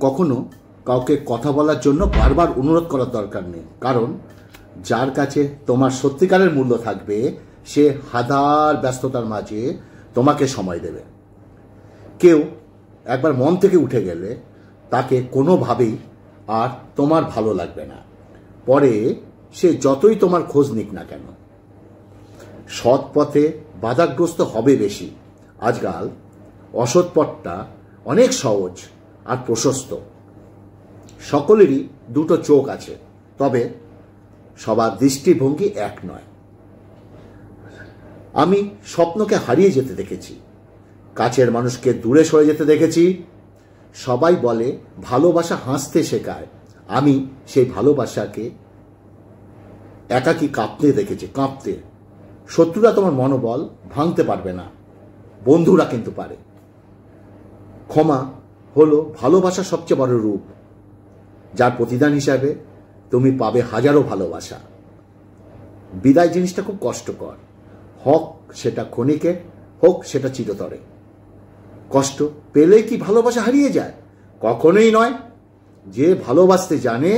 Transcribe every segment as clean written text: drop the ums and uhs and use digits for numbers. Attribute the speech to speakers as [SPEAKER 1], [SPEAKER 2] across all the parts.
[SPEAKER 1] কখনো কাউকে কথা বলার জন্য বারবার অনুরোধ করার দরকার নেই, কারণ যার কাছে তোমার সত্যিকারের মূল্য থাকবে সে হাজার ব্যস্ততার মাঝে তোমাকে সময় দেবে। কেউ একবার মন থেকে উঠে গেলে তাকে কোনোভাবেই আর তোমার ভালো লাগবে না, পরে সে যতই তোমার খোঁজ নিক না কেন। সৎ পথে বাধাগ্রস্ত হবে বেশি। আজকাল অসৎ পথটা অনেক সহজ আর প্রশস্ত। সকলেরই দুটো চোখ আছে, তবে সবার দৃষ্টিভঙ্গি এক নয়। আমি স্বপ্নকে হারিয়ে যেতে দেখেছি, কাছের মানুষকে দূরে সরে যেতে দেখেছি। সবাই বলে ভালোবাসা হাসতে শেখায়, আমি সেই ভালোবাসাকে একাকী কাঁপতে দেখেছি, কাঁপতে। শত্রুরা তোমার মনোবল ভাঙতে পারবে না, বন্ধুরা কিন্তু পারে। ক্ষমা হলো ভালোবাসার সবচেয়ে বড় রূপ, যার প্রতিদান হিসাবে তুমি পাবে হাজারো ভালোবাসা। বিদায় জিনিসটা খুব কষ্টকর, হোক সেটা ক্ষণিকে, হোক সেটা চিরতরে। কষ্ট পেলে কি ভালোবাসা হারিয়ে যায়? কখনোই নয়। যে ভালোবাসতে জানে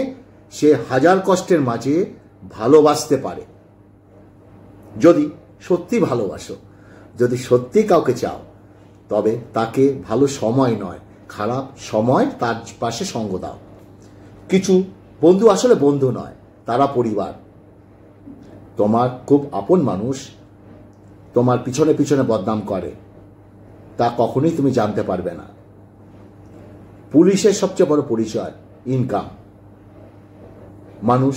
[SPEAKER 1] সে হাজার কষ্টের মাঝে ভালোবাসতে পারে। যদি সত্যি ভালোবাসো, যদি সত্যি কাউকে চাও, তবে তাকে ভালো সময় নয়, খারাপ সময় তার পাশে সঙ্গ দাও। কিছু বন্ধু আসলে বন্ধু নয়, তারা পরিবার। তোমার খুব আপন মানুষ তোমার পিছনে পিছনে বদনাম করে, তা কখনোই তুমি জানতে পারবে না। পুলিশের সবচেয়ে বড় পরিচয় ইনকাম। মানুষ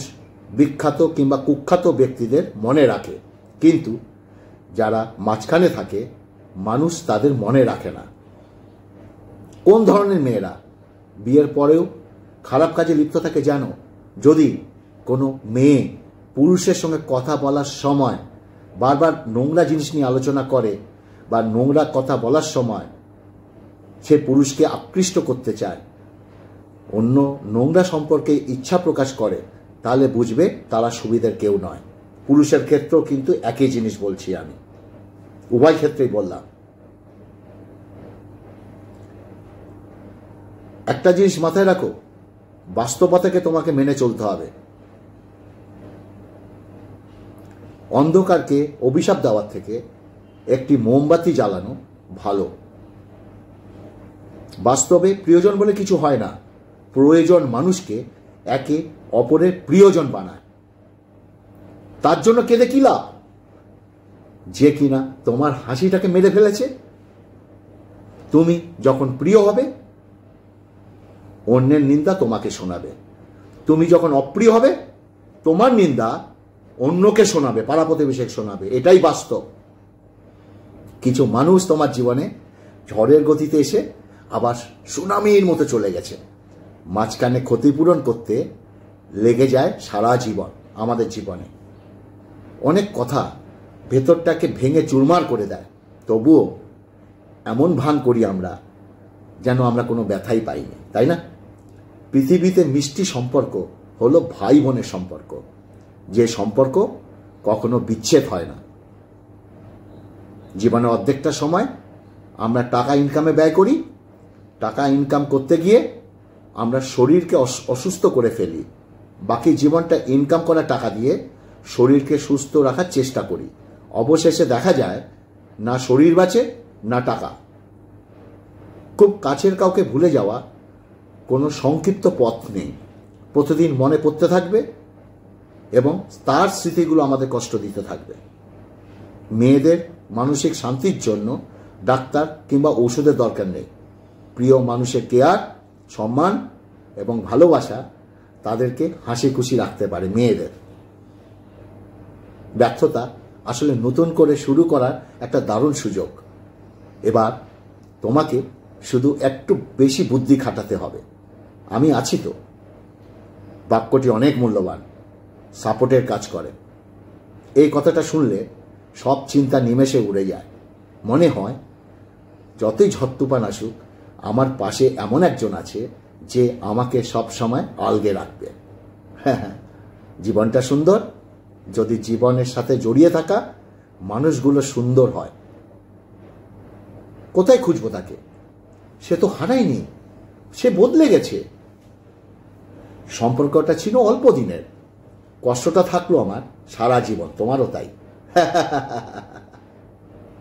[SPEAKER 1] বিখ্যাত কিংবা কুখ্যাত ব্যক্তিদের মনে রাখে, কিন্তু যারা মাঝখানে থাকে মানুষ তাদের মনে রাখে না। কোন ধরনের মেয়েরা বিয়ের পরেও খারাপ কাজে লিপ্ত থাকে জানো? যদি কোনো মেয়ে পুরুষের সঙ্গে কথা বলার সময় বারবার নোংরা জিনিস নিয়ে আলোচনা করে বা নোংরা কথা বলার সময় সে পুরুষকে আকৃষ্ট করতে চায়, অন্য নোংরা সম্পর্কে ইচ্ছা প্রকাশ করে, তাহলে বুঝবে তারা সুবিধার কেউ নয়। পুরুষের ক্ষেত্রেও কিন্তু একই জিনিস বলছি, আমি উভয় ক্ষেত্রেই বললাম। একটা জিনিস মাথায় রাখো, বাস্তবতাকে তোমাকে মেনে চলতে হবে। অন্ধকারকে অভিশাপ দেওয়ার থেকে একটি মোমবাতি জ্বালানো ভালো। বাস্তবে প্রিয়জন বলে কিছু হয় না, প্রয়োজন মানুষকে একে অপরের প্রিয়জন বানায়। তার জন্য কেঁদে কি লাভ? যে কিনা তোমার হাসিটাকে মেরে ফেলেছে। তুমি যখন প্রিয় হবে অন্যের নিন্দা তোমাকে শোনাবে, তুমি যখন অপ্রিয় হবে তোমার নিন্দা অন্যকে শোনাবে, পাড়া প্রতিবেশীকে শোনাবে। এটাই বাস্তব। কিছু মানুষ তোমার জীবনে ঝড়ের গতিতে এসে আবার সুনামির মতো চলে গেছে, মাঝখানে ক্ষতিপূরণ করতে লেগে যায় সারা জীবন। আমাদের জীবনে অনেক কথা ভেতরটাকে ভেঙে চুরমার করে দেয়, তবুও এমন ভান করি আমরা যেন আমরা কোনো ব্যথাই পাইনি, তাই না? পৃথিবীতে মিষ্টি সম্পর্ক হলো ভাই বোনের সম্পর্ক, যে সম্পর্ক কখনো বিচ্ছেদ হয় না। জীবনের অর্ধেকটা সময় আমরা টাকা ইনকামে ব্যয় করি, টাকা ইনকাম করতে গিয়ে আমরা শরীরকে অসুস্থ করে ফেলি। বাকি জীবনটা ইনকাম করা টাকা দিয়ে শরীরকে সুস্থ রাখার চেষ্টা করি। অবশেষে দেখা যায় না শরীর বাঁচে না টাকা। খুব কাছের কাউকে ভুলে যাওয়া কোনো সংক্ষিপ্ত পথ নেই, প্রতিদিন মনে পড়তে থাকবে এবং তার স্মৃতিগুলো আমাদের কষ্ট দিতে থাকবে। মেয়েদের মানসিক শান্তির জন্য ডাক্তার কিংবা ঔষধের দরকার নেই। প্রিয় মানুষের কেয়ার, সম্মান এবং ভালোবাসা তাদেরকে হাসি খুশি রাখতে পারে। মেয়েদের ব্যর্থতা আসলে নতুন করে শুরু করার একটা দারুণ সুযোগ। এবার তোমাকে শুধু একটু বেশি বুদ্ধি খাটাতে হবে। আমি আছি তো। বাক্যটি অনেক মূল্যবান, সাপোর্টের কাজ করে। এই কথাটা শুনলে সব চিন্তা নিমেষে উড়ে যায়। মনে হয় যতই ঝড় তুফান আসুক আমার পাশে এমন একজন আছে যে আমাকে সব সময় আলগে রাখবে। হ্যাঁ, জীবনটা সুন্দর যদি জীবনের সাথে জড়িয়ে থাকা মানুষগুলো সুন্দর হয়। কোথায় খুঁজবো তাকে? সে তো হারায়নি, সে বদলে গেছে। সম্পর্কটা ছিল অল্প দিনের, কষ্টটা থাকলো আমার সারা জীবন। তোমারও তাই।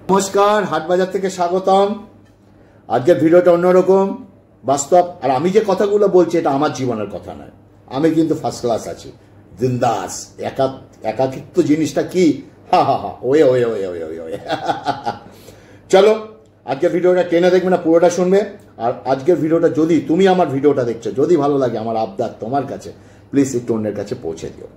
[SPEAKER 1] নমস্কার, হাটবাজার থেকে স্বাগতম। আজকের ভিডিওটা অন্যরকম, বাস্তব। আর আমি যে কথাগুলো বলছি এটা আমার জীবনের কথা নয়। আমি কিন্তু ফার্স্ট ক্লাস আছি, দিনদাস। একাকিত্ব জিনিসটা কি, হা হা হা, ওয়ে ওয়ে ওয়ে ওয়ে ওয়ে ওয়ে। চলো, আজকের ভিডিওটা টেনে দেখবে না, পুরোটা শুনবে। আর আজকের ভিডিওটা যদি তুমি আমার ভিডিওটা দেখছো, যদি ভালো লাগে, আমার আবদার তোমার কাছে, প্লিজ একটু অন্যের কাছে পৌঁছে দিও।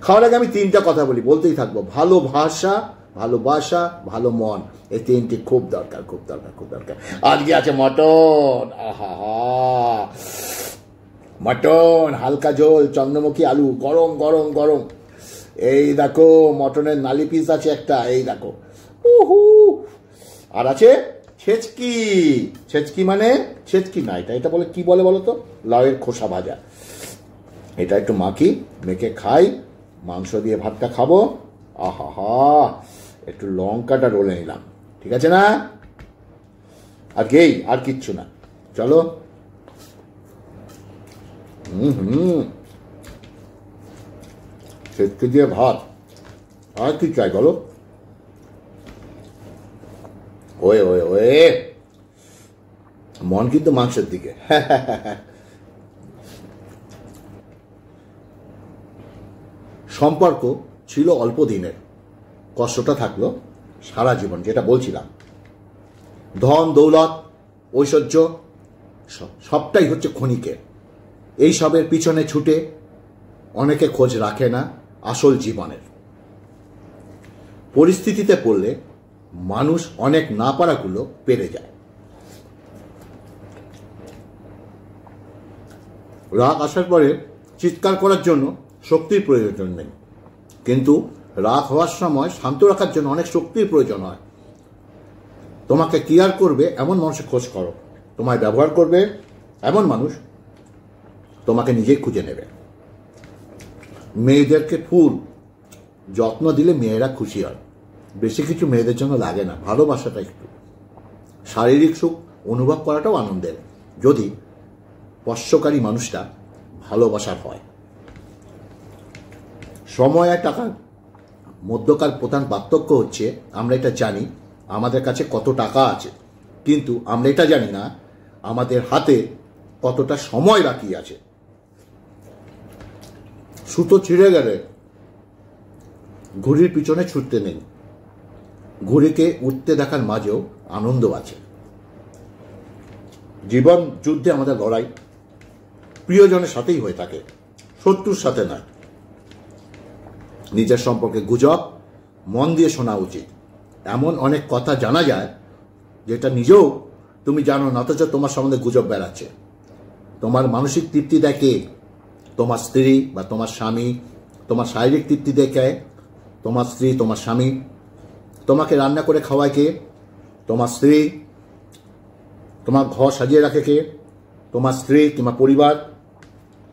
[SPEAKER 1] খাওয়ার আগে আমি তিনটা কথা বলতেই থাকবো। ভালোবাসা, ভালোবাসা, ভালো মন, এই তিনটি খুব দরকার, খুব দরকার, খুব দরকার। আজকে আছে মটন। আহা, মটন, হালকা ঝোল, চন্দ্রমুখী আলু, গরম গরম গরম। এই দেখো মটনের নালি পিস আছে একটা, এই দেখো। উহু। আর আছে ছেচকি। ছেচকি মানে ছেচকি না, এটা বলে কি বলে বলো তো, লাউয়ের খোসা ভাজা। এটা একটু মেখে খাই, মাংস দিয়ে ভাতটা খাবো। আহা হা, একটু লঙ্কাটা রোলে নিলাম, ঠিক আছে না? আর কিচ্ছু না। চলো। ছেচকি দিয়ে ভাত, আর কি চাই বলো? ওয়ে ওয়ে ওয়ে, মন কিন্তু মাংসের দিকে। সম্পর্ক ছিল অল্প দিনের, কষ্টটা থাকলো সারা জীবন। যেটা বলছিলাম, ধন দৌলত ঐশ্বর্য সবটাই হচ্ছে ক্ষণিকের। এই সবের পিছনে ছুটে অনেকে খোঁজ রাখে না আসল জীবনের। পরিস্থিতিতে পড়লে মানুষ অনেক না পারাগুলো পেরে যায়। রাগ আসার পরে চিৎকার করার জন্য শক্তির প্রয়োজন নেই, কিন্তু রাগ হওয়ার সময় শান্ত রাখার জন্য অনেক শক্তির প্রয়োজন হয়। তোমাকে কেয়ার করবে এমন মানুষের খোঁজ করো, তোমায় ব্যবহার করবে এমন মানুষ তোমাকে নিজেই খুঁজে নেবে। মেয়েদেরকে ফুল যত্ন দিলে মেয়েরা খুশি হয়। বেশি কিছু মেয়েদের জন্য লাগে না, ভালোবাসাটা একটু। শারীরিক সুখ অনুভব করাটাও আনন্দের, যদি স্পর্শকারী মানুষটা ভালোবাসার হয়। সময় আর টাকার মধ্যকার প্রধান পার্থক্য হচ্ছে, আমরা এটা জানি আমাদের কাছে কত টাকা আছে, কিন্তু আমরা এটা জানি না আমাদের হাতে কতটা সময় বাকি আছে। সুতো ছিঁড়ে গেলে ঘুড়ির পিছনে ছুটতে নেই, ঘুড়িকে উঠতে দেখার মাঝেও আনন্দ আছে। জীবন যুদ্ধে আমাদের লড়াই প্রিয়জনের সাথেই হয়ে থাকে, শত্রুর সাথে নয়। নিজের সম্পর্কে গুজব মন দিয়ে শোনা উচিত। এমন অনেক কথা জানা যায় যেটা নিজেও তুমি জানো না, অথচ তোমার সম্বন্ধে গুজব বেড়াচ্ছে। তোমার মানসিক তৃপ্তি দেখে তোমার স্ত্রী বা তোমার স্বামী, তোমার শারীরিক তৃপ্তি দেখে তোমার স্ত্রী, তোমার স্বামী। তোমাকে রান্না করে খাওয়ায় কে? তোমার স্ত্রী। তোমার ঘর সাজিয়ে রাখে কে? তোমার স্ত্রী। তোমার পরিবার।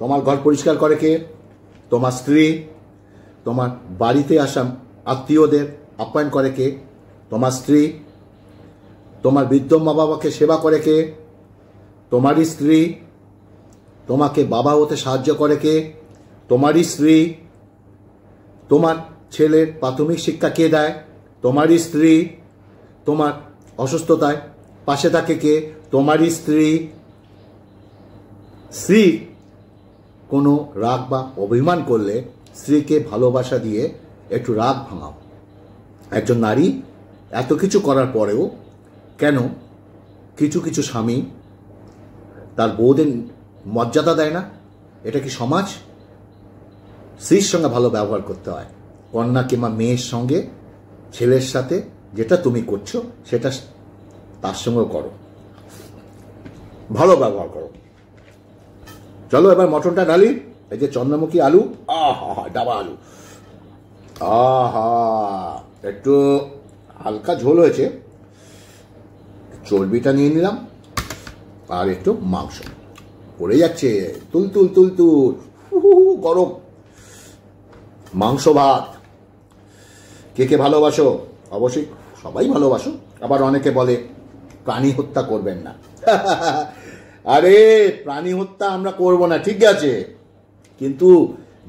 [SPEAKER 1] তোমার ঘর পরিষ্কার করে কে? তোমার স্ত্রী। তোমার বাড়িতে আসা আত্মীয়দের আপ্যায়ন করে কে? তোমার স্ত্রী। তোমার বৃদ্ধ মা বাবাকে সেবা করে কে? তোমারই স্ত্রী। তোমাকে বাবা হতে সাহায্য করে কে? তোমারই স্ত্রী। তোমার ছেলের প্রাথমিক শিক্ষা কে দেয়? তোমারই স্ত্রী। তোমার অসুস্থতায় পাশে থাকে কে? তোমারই স্ত্রী। স্ত্রী কোনো রাগ বা অভিমান করলে স্ত্রীকে ভালোবাসা দিয়ে একটু রাগ ভাঙাও। একজন নারী এত কিছু করার পরেও কেন কিছু কিছু স্বামী তার বউদের মর্যাদা দেয় না? এটা কি সমাজ? স্ত্রীর সঙ্গে ভালো ব্যবহার করতে হয়। কন্যা কিংবা মেয়ের সঙ্গে, ছেলের সাথে যেটা তুমি করছো সেটা তার সঙ্গেও করো, ভালো ব্যবহার করো। চলো এবার মটনটা ঢালি। এই যে চন্দ্রমুখী আলু, আহা ডাবা আলু, আহা, একটু হালকা ঝোল হয়েছে। চর্বিটা নিয়ে নিলাম, আর একটু মাংস পড়ে যাচ্ছে, তুল তুল তুল তুল, গরম মাংস ভাত। কে কে ভালোবাসো? অবশ্যই সবাই ভালোবাসো। আবার অনেকে বলে প্রাণী হত্যা করবেন না। আরে প্রাণী হত্যা আমরা করব না, ঠিক আছে, কিন্তু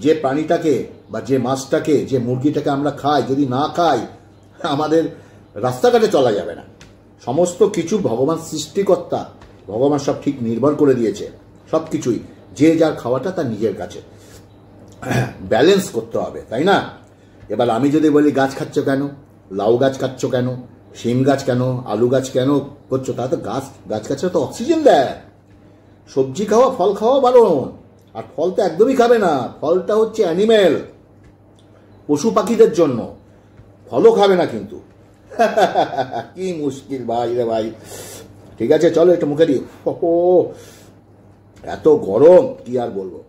[SPEAKER 1] যে প্রাণীটাকে বা যে মাছটাকে যে মুরগিটাকে আমরা খাই, যদি না খাই আমাদের রাস্তাঘাটে চলা যাবে না। সমস্ত কিছু ভগবান সৃষ্টিকর্তা, ভগবান সব ঠিক নির্ভর করে দিয়েছে, সব কিছুই যে যার খাওয়াটা তার নিজের কাছে ব্যালেন্স করতে হবে, তাই না? এবার আমি যদি বলি গাছ খাচ্ছ কেন, লাউ গাছ খাচ্ছ কেন, শিম গাছ কেন, আলু গাছ কেন করছো, তা তো গাছ গাছরা তো অক্সিজেন দেয়। সবজি খাওয়া ফল খাওয়া বারণ, আর ফল তো একদমই খাবে না, ফলটা হচ্ছে অ্যানিমেল, পশু পাখিদের জন্য, ফলও খাবে না কিন্তু। কি মুশকিল ভাই রে ভাই। ঠিক আছে চলো একটু মুখে দিই। ও এত গরম কি আর বলবো।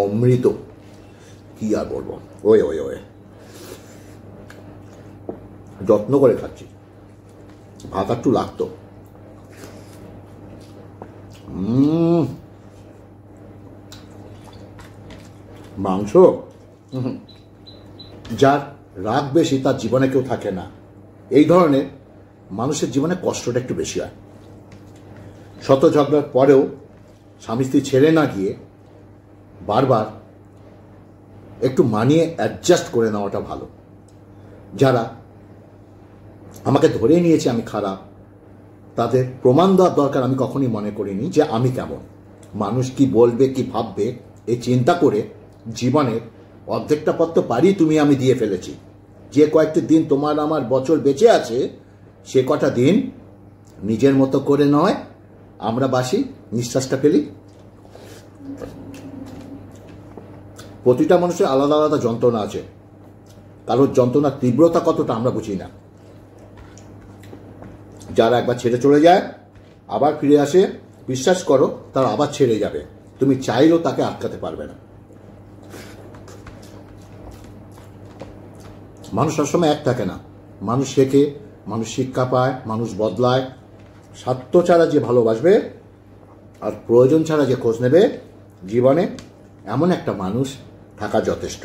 [SPEAKER 1] অমৃত, কি আর বলবো। ওই ওই ওই যত্ন করে খাচ্ছি, ভাত একটু লাগতো। মাংস, যার রাগ বেশি তার জীবনে কেউ থাকে না। এই ধরনের মানুষের জীবনে কষ্টটা একটু বেশি হয়। শত ঝগড়ার পরেও স্বামী স্ত্রী ছেড়ে না গিয়ে বারবার একটু মানিয়ে অ্যাডজাস্ট করে নেওয়াটা ভালো। যারা আমাকে ধরে নিয়েছে আমি খারাপ, তাদের প্রমাণ দেওয়ার দরকার আমি কখনই মনে করিনি যে আমি কেমন। মানুষ কি বলবে কি ভাববে এই চিন্তা করে জীবনের অর্ধেকটা পথ তো পারি তুমি আমি দিয়ে ফেলেছি। যে কয়েকটি দিন তোমার আমার বছর বেঁচে আছে, সে কটা দিন নিজের মতো করে নয় আমরা বাসি, নিঃশ্বাসটা ফেলি। প্রতিটা মানুষের আলাদা আলাদা যন্ত্রণা আছে, কারোর যন্ত্রণার তীব্রতা কতটা আমরা বুঝি না। যারা একবার ছেড়ে চলে যায় আবার ফিরে আসে, বিশ্বাস করো তারা আবার ছেড়ে যাবে, তুমি চাইলেও তাকে আটকাতে পারবে না। মানুষ সবসময় এক থাকে না, মানুষ শেখে, মানুষ শিক্ষা পায়, মানুষ বদলায়। স্বার্থ ছাড়া যে ভালোবাসবে আর প্রয়োজন ছাড়া যে খোঁজ নেবে, জীবনে এমন একটা মানুষ থাকা যথেষ্ট।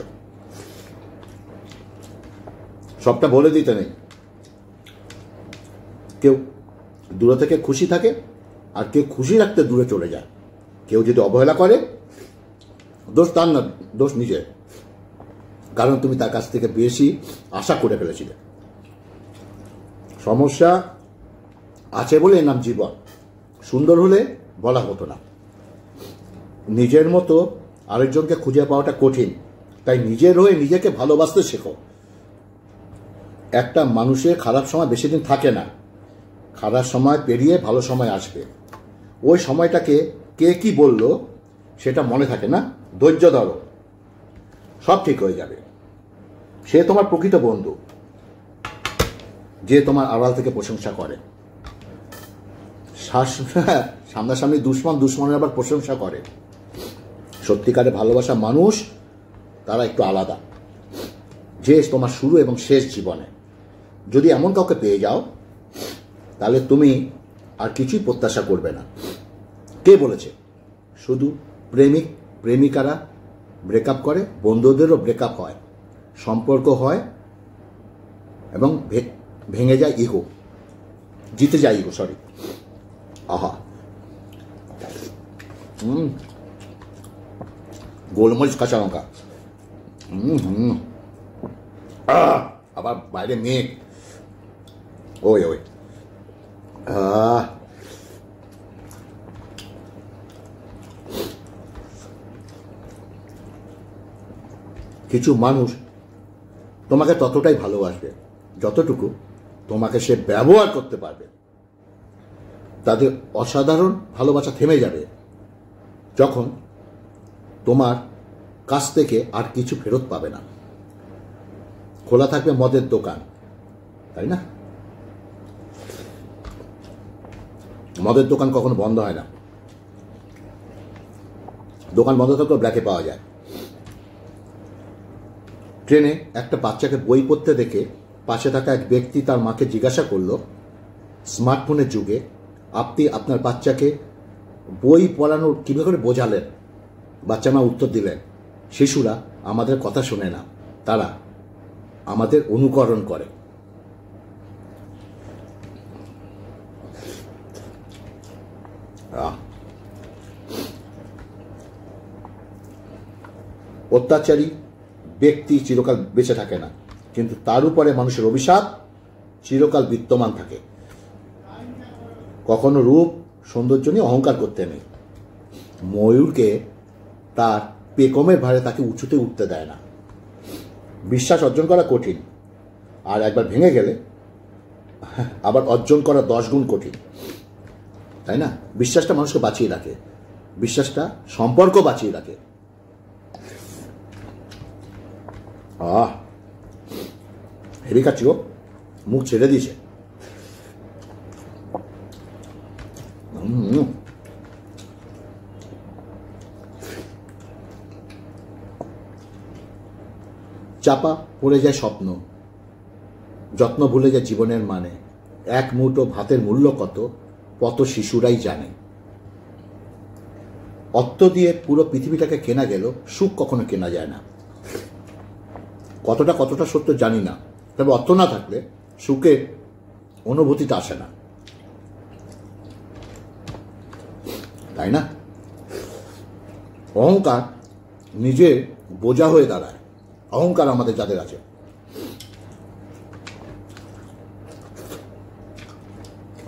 [SPEAKER 1] সবটা বলে দিতে নেই, কেউ দূরে থেকে খুশি থাকে আর কেউ খুশি রাখতে দূরে চলে যায়। কেউ যদি অবহেলা করে, দোষ তার না, দোষ নিজের, কারণ তুমি তার কাছ থেকে বেশি আশা করে ফেলেছিলে। সমস্যা আছে বলে এর নাম জীবন। সুন্দর হলে বলা হতো না। নিজের মতো আরেকজনকে খুঁজে পাওয়াটা কঠিন, তাই নিজের হয়ে নিজেকে ভালোবাসতে শেখো। একটা মানুষের খারাপ সময় বেশি দিন থাকে না, খারাপ সময় পেরিয়ে ভালো সময় আসবে। ওই সময়টাকে কে কি বলল সেটা মনে থাকে না, ধৈর্য ধরো, সব ঠিক হয়ে যাবে। সে তোমার প্রকৃত বন্ধু, যে তোমার আড়াল থেকে প্রশংসা করে। সামনাসামনি দুশ্মন, দুশ্মনের আবার প্রশংসা করে। সত্যিকারে ভালোবাসা মানুষ তারা একটু আলাদা, যে তোমার শুরু এবং শেষ জীবনে। যদি এমন কাউকে পেয়ে যাও তাহলে তুমি আর কিছুই প্রত্যাশা করবে না। কে বলেছে শুধু প্রেমিক প্রেমিকারা ব্রেকআপ করে? বন্ধুদেরও ব্রেকআপ হয়, সম্পর্ক হয় এবং ভেঙে যায় ইগো, জিতে যায় ইগো, সরি। আহা, গোলমরিচ কাঁচা লঙ্কা, আবার বাইরে মেঘ, ওই ওই কিছু মানুষ তোমাকে ততটাই ভালোবাসবে যতটুকু তোমাকে সে ব্যবহার করতে পারবে। তাদের অসাধারণ ভালোবাসা থেমে যাবে যখন তোমার কাছ থেকে আর কিছু ফেরত পাবে না। খোলা থাকবে মদের দোকান, তাই না? মদের দোকান কখনো বন্ধ হয় না, দোকান বন্ধ থাকলেও ব্ল্যাকে পাওয়া যায়। ট্রেনে একটা বাচ্চাকে বই পড়তে দেখে পাশে থাকা এক ব্যক্তি তার মাকে জিজ্ঞাসা করলো, স্মার্টফোনের যুগে আপনি আপনার বাচ্চাকে বই পড়ানোর কীভাবে করে বোঝালেন? বাচ্চা মা উত্তর দিলেন, শিশুরা আমাদের কথা শোনে না, তারা আমাদের অনুকরণ করে। অত্যাচারী ব্যক্তি চিরকাল বেঁচে থাকে না, কিন্তু তার উপরে মানুষের অভিশাপ চিরকাল বিদ্যমান থাকে। কখনো রূপ সৌন্দর্য নিয়ে অহংকার করতে নেই। ময়ূরকে তার পেকমের ভারে তাকে উঁচুতে উঠতে দেয় না। বিশ্বাস অর্জন করা কঠিন, আর একবার ভেঙে গেলে আবার অর্জন করা 10 গুণ কঠিন, তাই না? বিশ্বাসটা মানুষকে বাঁচিয়ে রাখে, বিশ্বাসটা সম্পর্ক বাঁচিয়ে রাখে। হেভি খাচ্ছি গো, মুখ ছেড়ে দিয়েছে। চাপা পড়ে যায় স্বপ্ন, যত্ন ভুলে যায় জীবনের মানে। এক মুঠো ভাতের মূল্য কত শিশুরাই জানে। অর্থ দিয়ে পুরো পৃথিবীটাকে কেনা গেল, সুখ কখনো কেনা যায় না। কতটা সত্য জানি না, তবে অর্থ না থাকলে সুখের অনুভূতিটা আসে না, তাই না? অহংকার নিজের বোঝা হয়ে দাঁড়ায়। অহংকার আমাদের যাদের আছে,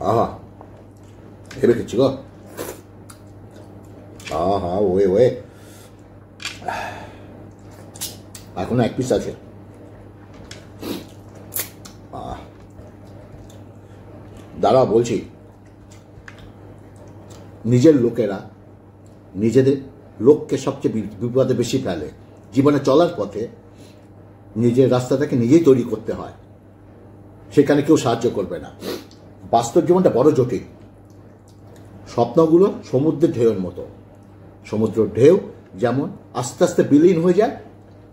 [SPEAKER 1] আহা ভেবে খেয়েছি গো, আহা ওয়ে এখনো 1 পিস আছে। দাঁড়া বলছি, নিজের লোকেরা নিজেদের লোককে সবচেয়ে বিপদে বেশি ফেলে। জীবনে চলার পথে নিজের রাস্তাটাকে নিজেই তৈরি করতে হয়, সেখানে কেউ সাহায্য করবে না। বাস্তব জীবনটা বড় জটিল। স্বপ্নগুলো সমুদ্রের ঢেউয়ের মতো। সমুদ্র ঢেউ যেমন আস্তে আস্তে বিলীন হয়ে যায়,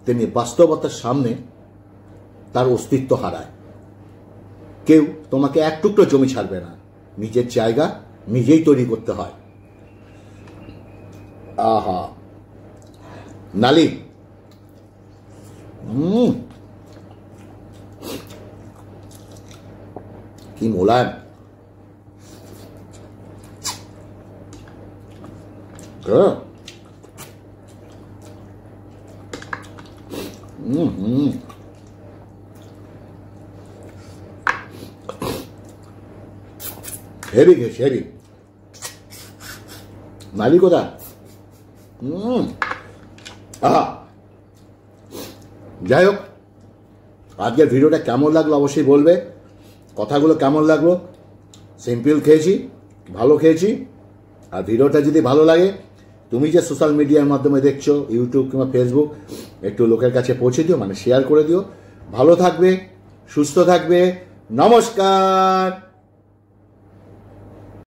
[SPEAKER 1] তেমনি বাস্তবতার সামনে তার অস্তিত্ব হারায়। কেউ তোমাকে এক টুকরো জমি ছাড়বে না, নিজের জায়গা নিজেই তৈরি করতে হয়। আহা নালি, কি মোলায়েম। হেভি খেয়েছি, হেভি। নালি কোথা? যাই হোক, আজকের ভিডিওটা কেমন লাগলো অবশ্যই বলবে। কথাগুলো কেমন লাগলো? সিম্পল খেয়েছি, ভালো খেয়েছি। আর ভিডিওটা যদি ভালো লাগে, তুমি যে সোশ্যাল মিডিয়ার মাধ্যমে দেখছো, ইউটিউব কিংবা ফেসবুক, একটু লোকের কাছে পৌঁছে দিও, মানে শেয়ার করে দিও। ভালো থাকবে, সুস্থ থাকবে। নমস্কার।